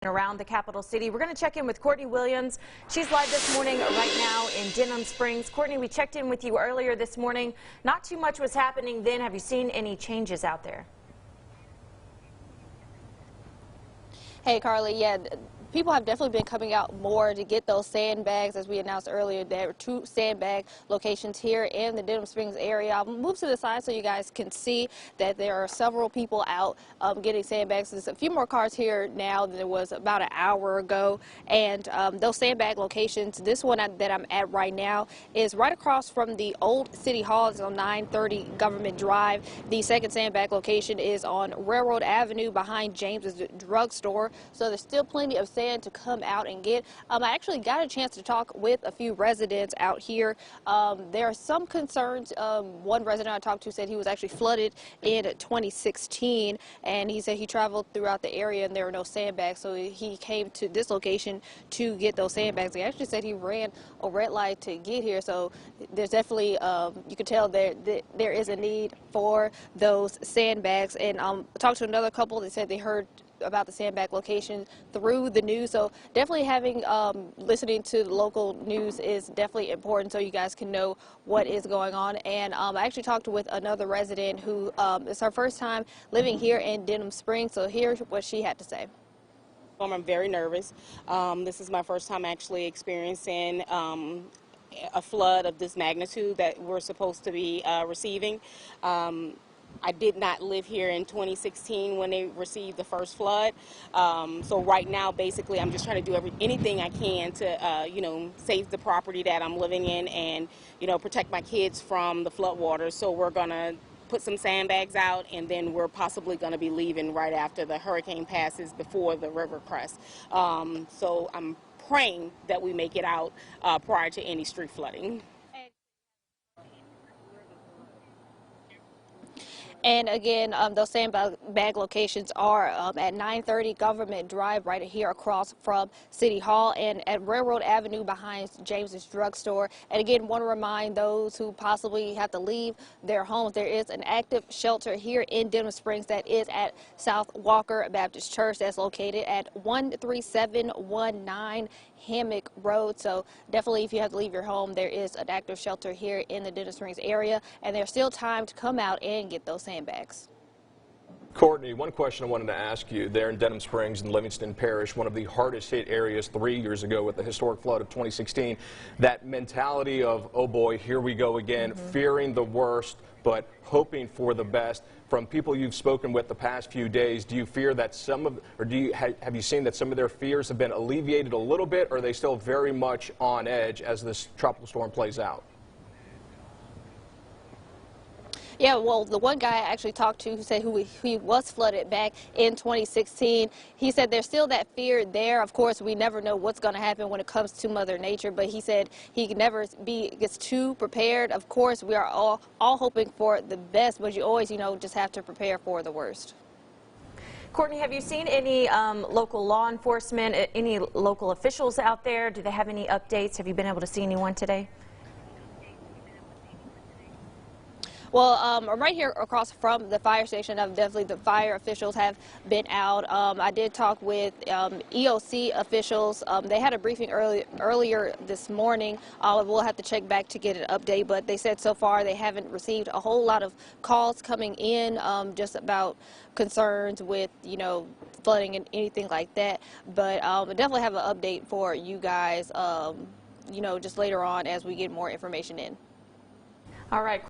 Around the capital city. We're going to check in with Courtney Williams. She's live this morning right now in Denham Springs. Courtney, we checked in with you earlier this morning. Not too much was happening then. Have you seen any changes out there? Hey, Carly. Yeah, people have definitely been coming out more to get those sandbags. As we announced earlier, there are 2 sandbag locations here in the Denham Springs area. I'll move to the side so you guys can see that there are several people out getting sandbags. There's a few more cars here now than there was about an hour ago. And those sandbag locations, this one that I'm at right now is right across from the old City Hall. It's on 930 Government Drive. The second sandbag location is on Railroad Avenue behind James's Drugstore. So there's still plenty of sand to come out and get. I actually got a chance to talk with a few residents out here. There are some concerns. One resident I talked to said he was actually flooded in 2016, and he said he traveled throughout the area and there were no sandbags, so he came to this location to get those sandbags. He actually said he ran a red light to get here, so there's definitely, you can tell there is a need for those sandbags. And I talked to another couple that said they heard about the sandbag location through the news, so definitely having listening to the local news is definitely important so you guys can know what is going on. And I actually talked with another resident who it's her first time living here in Denham Springs, so here's what she had to say. I'm very nervous. This is my first time actually experiencing a flood of this magnitude that we're supposed to be receiving. I did not live here in 2016 when they received the first flood. So right now, basically, I'm just trying to do anything I can to, save the property that I'm living in and, protect my kids from the flood waters. So we're going to put some sandbags out, and then we're possibly going to be leaving right after the hurricane passes before the river crest. So I'm praying that we make it out prior to any street flooding. And again, those sandbag locations are at 930 Government Drive right here across from City Hall and at Railroad Avenue behind James's Drugstore. And again, want to remind those who possibly have to leave their homes, there is an active shelter here in Denham Springs that is at South Walker Baptist Church. That's located at 13719 Hammock Road. So definitely, if you have to leave your home, there is an active shelter here in the Denham Springs area, and there's still time to come out and get those sandbags. Courtney, one question I wanted to ask you. There in Denham Springs and Livingston Parish, one of the hardest hit areas 3 years ago with the historic flood of 2016, that mentality of, oh boy, here we go again, fearing the worst, but hoping for the best. From people you've spoken with the past few days, do you fear that have you seen that some of their fears have been alleviated a little bit, or are they still very much on edge as this tropical storm plays out? Yeah, well, the one guy I actually talked to who said he was flooded back in 2016, he said there's still that fear there. Of course, we never know what's going to happen when it comes to Mother Nature, but he said he can never gets too prepared. Of course, we are all hoping for the best, but you always, just have to prepare for the worst. Courtney, have you seen any local law enforcement, any local officials out there? Do they have any updates? Have you been able to see anyone today? Well, I'm right here across from the fire station. Definitely the fire officials have been out. I did talk with EOC officials. They had a briefing earlier this morning. We'll have to check back to get an update, but they said so far they haven't received a whole lot of calls coming in just about concerns with, flooding and anything like that. But we'll definitely have an update for you guys, just later on as we get more information in. All right.